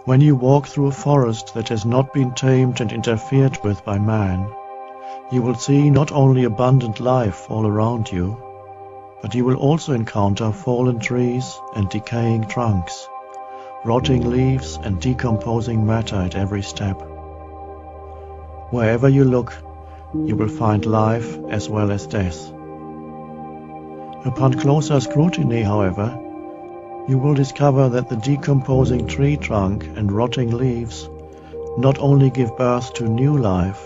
When you walk through a forest that has not been tamed and interfered with by man, you will see not only abundant life all around you, but you will also encounter fallen trees and decaying trunks, rotting leaves and decomposing matter at every step. Wherever you look, you will find life as well as death. Upon closer scrutiny, however, you will discover that the decomposing tree trunk and rotting leaves not only give birth to new life,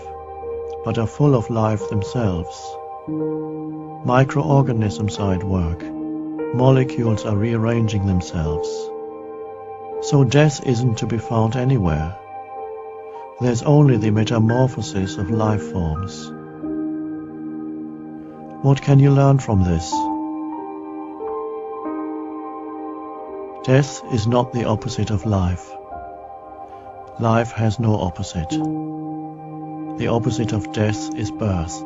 but are full of life themselves. Microorganisms are at work. Molecules are rearranging themselves. So death isn't to be found anywhere. There's only the metamorphosis of life forms. What can you learn from this? Death is not the opposite of life. Life has no opposite. The opposite of death is birth.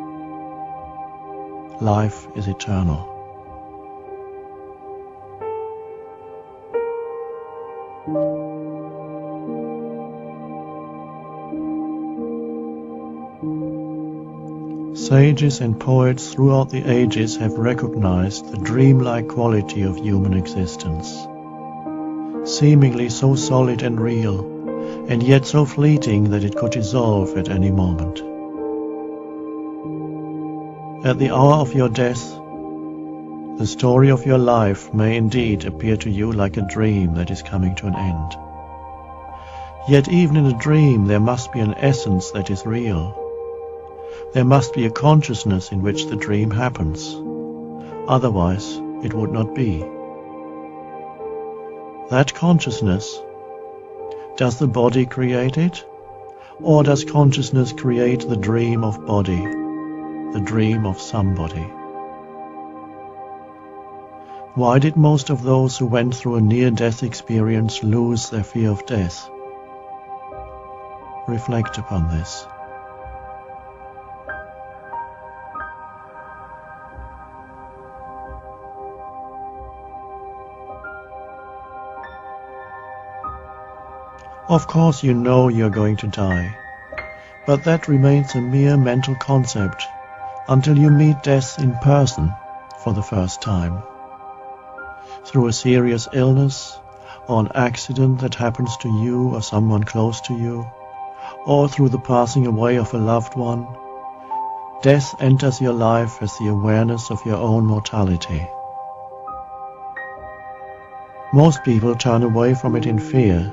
Life is eternal. Sages and poets throughout the ages have recognized the dreamlike quality of human existence. Seemingly so solid and real, and yet so fleeting that it could dissolve at any moment. At the hour of your death, the story of your life may indeed appear to you like a dream that is coming to an end. Yet even in a dream there must be an essence that is real. There must be a consciousness in which the dream happens. Otherwise, it would not be. That consciousness, does the body create it? Or does consciousness create the dream of body, the dream of somebody? Why did most of those who went through a near-death experience lose their fear of death? Reflect upon this. Of course you know you're going to die, but that remains a mere mental concept until you meet death in person for the first time. Through a serious illness, or an accident that happens to you or someone close to you, or through the passing away of a loved one, death enters your life as the awareness of your own mortality. Most people turn away from it in fear.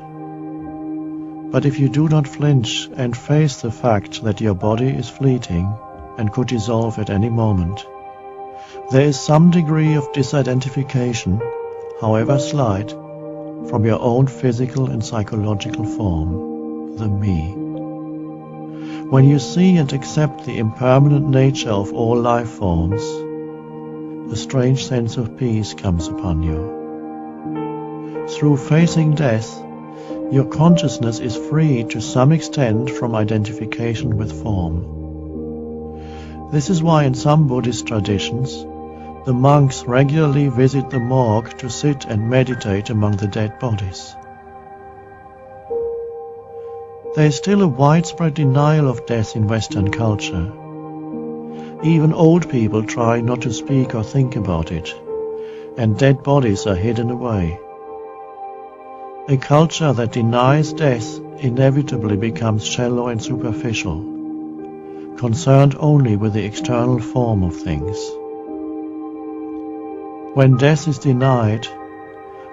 But if you do not flinch and face the fact that your body is fleeting and could dissolve at any moment, there is some degree of disidentification, however slight, from your own physical and psychological form, the me. When you see and accept the impermanent nature of all life forms, a strange sense of peace comes upon you. Through facing death, your consciousness is free to some extent from identification with form. This is why in some Buddhist traditions, the monks regularly visit the morgue to sit and meditate among the dead bodies. There is still a widespread denial of death in Western culture. Even old people try not to speak or think about it, and dead bodies are hidden away. A culture that denies death inevitably becomes shallow and superficial, concerned only with the external form of things. When death is denied,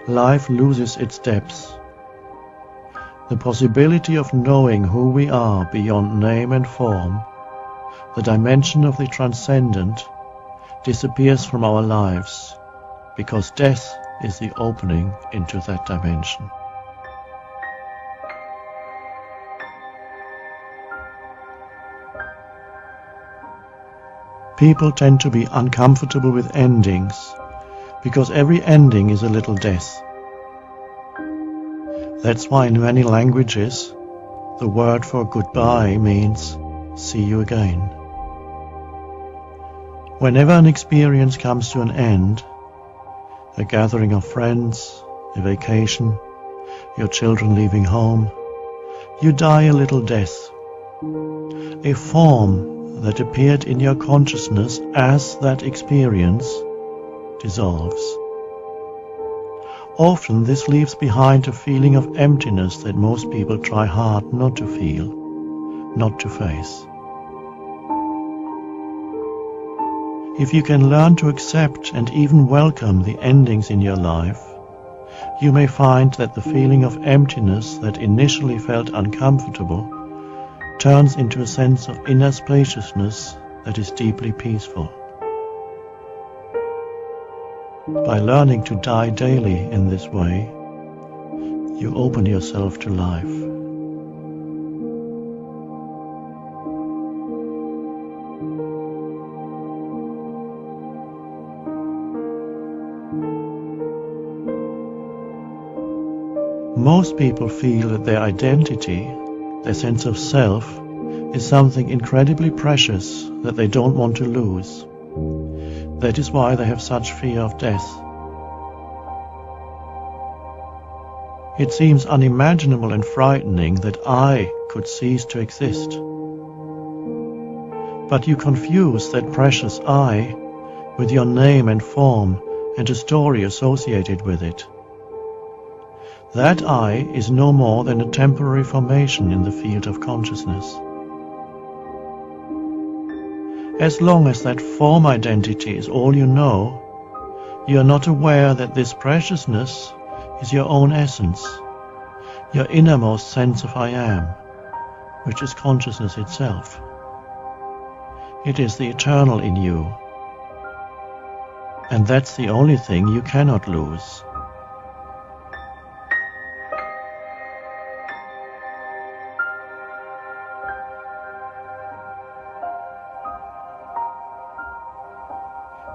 life loses its depth. The possibility of knowing who we are beyond name and form, the dimension of the transcendent, disappears from our lives, because death is the opening into that dimension. People tend to be uncomfortable with endings, because every ending is a little death. That's why in many languages, the word for goodbye means see you again. Whenever an experience comes to an end, a gathering of friends, a vacation, your children leaving home, you die a little death. A form that appeared in your consciousness as that experience dissolves. Often this leaves behind a feeling of emptiness that most people try hard not to feel, not to face. If you can learn to accept and even welcome the endings in your life, you may find that the feeling of emptiness that initially felt uncomfortable turns into a sense of inner spaciousness that is deeply peaceful. By learning to die daily in this way, you open yourself to life. Most people feel that their identity, their sense of self, is something incredibly precious that they don't want to lose. That is why they have such fear of death. It seems unimaginable and frightening that I could cease to exist. But you confuse that precious I with your name and form and a story associated with it. That I is no more than a temporary formation in the field of consciousness. As long as that form identity is all you know, you are not aware that this preciousness is your own essence, your innermost sense of I am, which is consciousness itself. It is the eternal in you, and that's the only thing you cannot lose.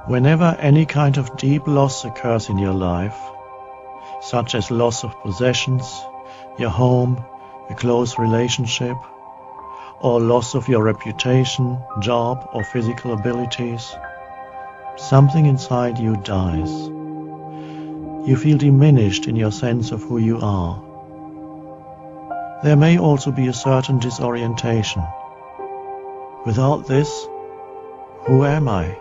Whenever any kind of deep loss occurs in your life, such as loss of possessions, your home, a close relationship, or loss of your reputation, job, or physical abilities, something inside you dies. You feel diminished in your sense of who you are. There may also be a certain disorientation. Without this, who am I?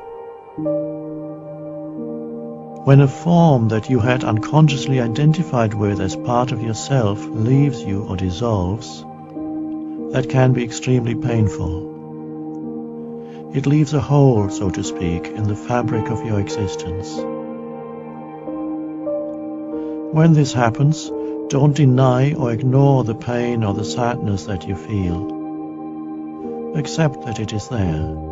When a form that you had unconsciously identified with as part of yourself leaves you or dissolves, that can be extremely painful. It leaves a hole, so to speak, in the fabric of your existence. When this happens, don't deny or ignore the pain or the sadness that you feel. Accept that it is there.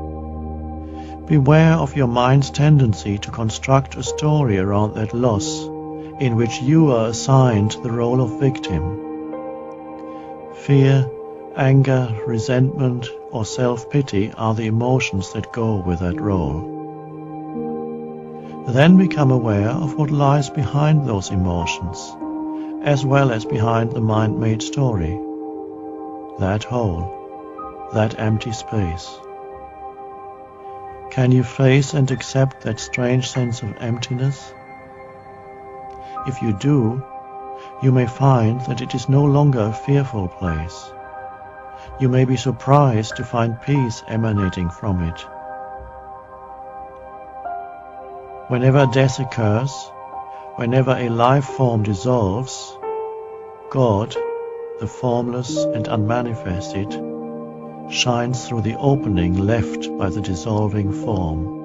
Beware of your mind's tendency to construct a story around that loss, in which you are assigned the role of victim. Fear, anger, resentment, or self-pity are the emotions that go with that role. Then become aware of what lies behind those emotions, as well as behind the mind-made story. That hole, that empty space. Can you face and accept that strange sense of emptiness? If you do, you may find that it is no longer a fearful place. You may be surprised to find peace emanating from it. Whenever death occurs, whenever a life form dissolves, God, the formless and unmanifested, shines through the opening left by the dissolving form.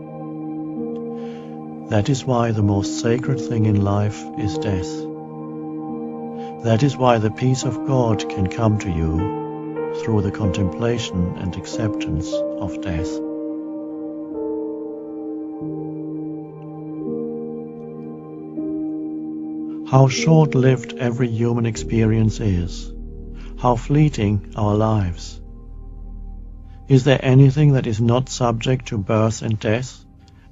That is why the most sacred thing in life is death. That is why the peace of God can come to you through the contemplation and acceptance of death. How short-lived every human experience is. How fleeting our lives. Is there anything that is not subject to birth and death?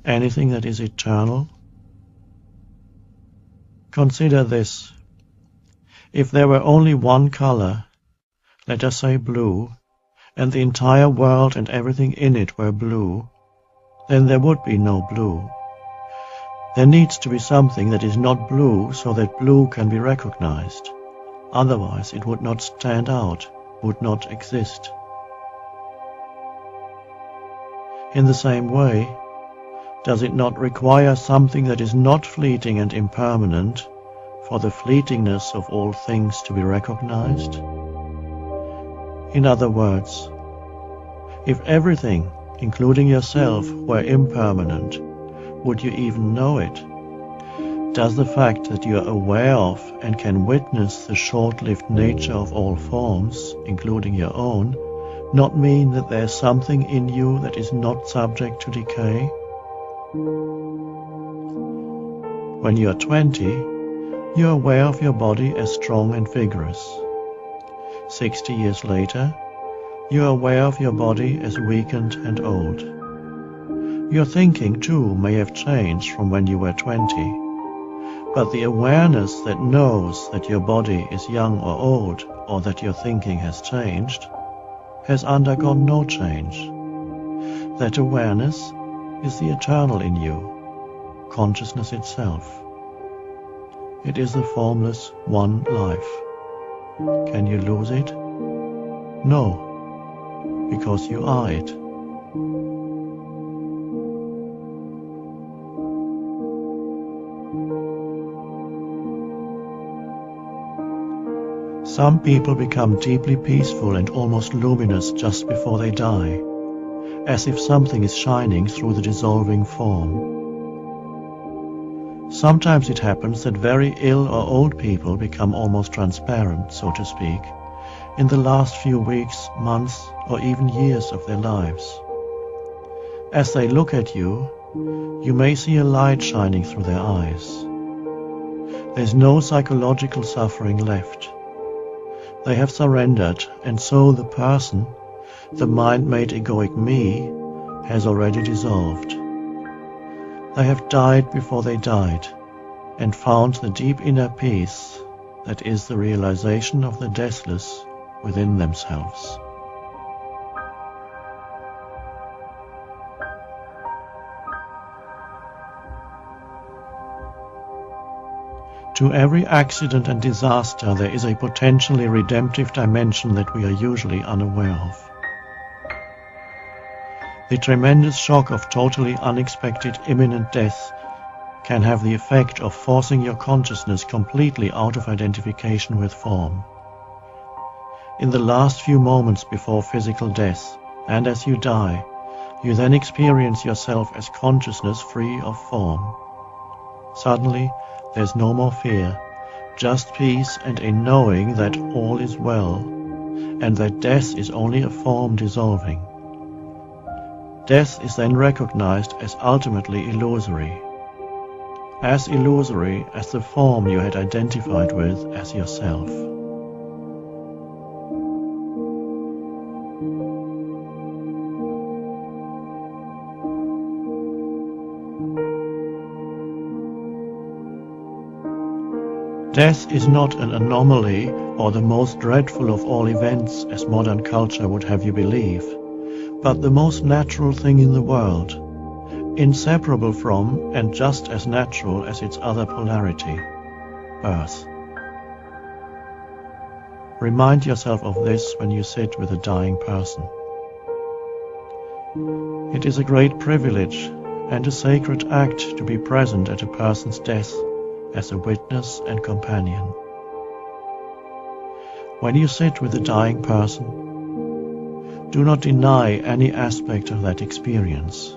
Anything that is eternal? Consider this. If there were only one color, let us say blue, and the entire world and everything in it were blue, then there would be no blue. There needs to be something that is not blue so that blue can be recognized. Otherwise it would not stand out, would not exist. In the same way, does it not require something that is not fleeting and impermanent for the fleetingness of all things to be recognized? In other words, if everything, including yourself, were impermanent, would you even know it? Does the fact that you are aware of and can witness the short-lived nature of all forms, including your own, not mean that there is something in you that is not subject to decay? When you are 20, you are aware of your body as strong and vigorous. 60 years later, you are aware of your body as weakened and old. Your thinking, too, may have changed from when you were 20. But the awareness that knows that your body is young or old, or that your thinking has changed, has undergone no change. That awareness is the eternal in you, consciousness itself. It is the formless one life. Can you lose it? No, because you are it. Some people become deeply peaceful and almost luminous just before they die, as if something is shining through the dissolving form. Sometimes it happens that very ill or old people become almost transparent, so to speak, in the last few weeks, months, or even years of their lives. As they look at you, you may see a light shining through their eyes. There's no psychological suffering left. They have surrendered, and so the person, the mind-made egoic me, has already dissolved. They have died before they died, and found the deep inner peace that is the realization of the deathless within themselves. To every accident and disaster there is a potentially redemptive dimension that we are usually unaware of. The tremendous shock of totally unexpected imminent death can have the effect of forcing your consciousness completely out of identification with form. In the last few moments before physical death, and as you die, you then experience yourself as consciousness free of form. Suddenly, there's no more fear, just peace and a knowing that all is well, and that death is only a form dissolving. Death is then recognized as ultimately illusory as the form you had identified with as yourself. Death is not an anomaly or the most dreadful of all events, as modern culture would have you believe, but the most natural thing in the world, inseparable from and just as natural as its other polarity, birth. Remind yourself of this when you sit with a dying person. It is a great privilege and a sacred act to be present at a person's death as a witness and companion. When you sit with a dying person, do not deny any aspect of that experience.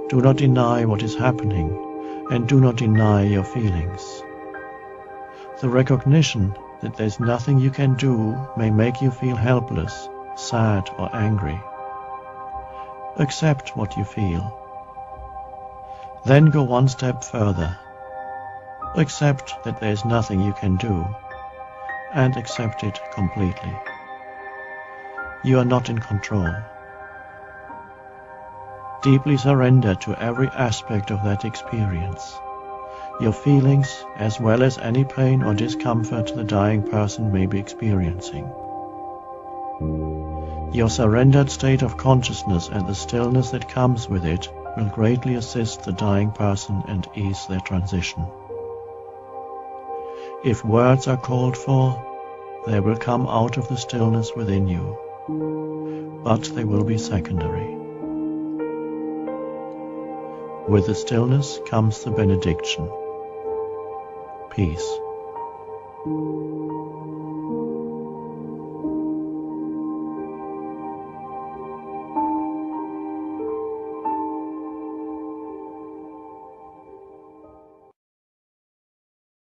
Do not deny what is happening, and do not deny your feelings. The recognition that there's nothing you can do may make you feel helpless, sad, or angry. Accept what you feel. Then go one step further. Accept that there is nothing you can do, and accept it completely. You are not in control. Deeply surrender to every aspect of that experience, your feelings as well as any pain or discomfort the dying person may be experiencing. Your surrendered state of consciousness and the stillness that comes with it will greatly assist the dying person and ease their transition. If words are called for, they will come out of the stillness within you, but they will be secondary. With the stillness comes the benediction. Peace.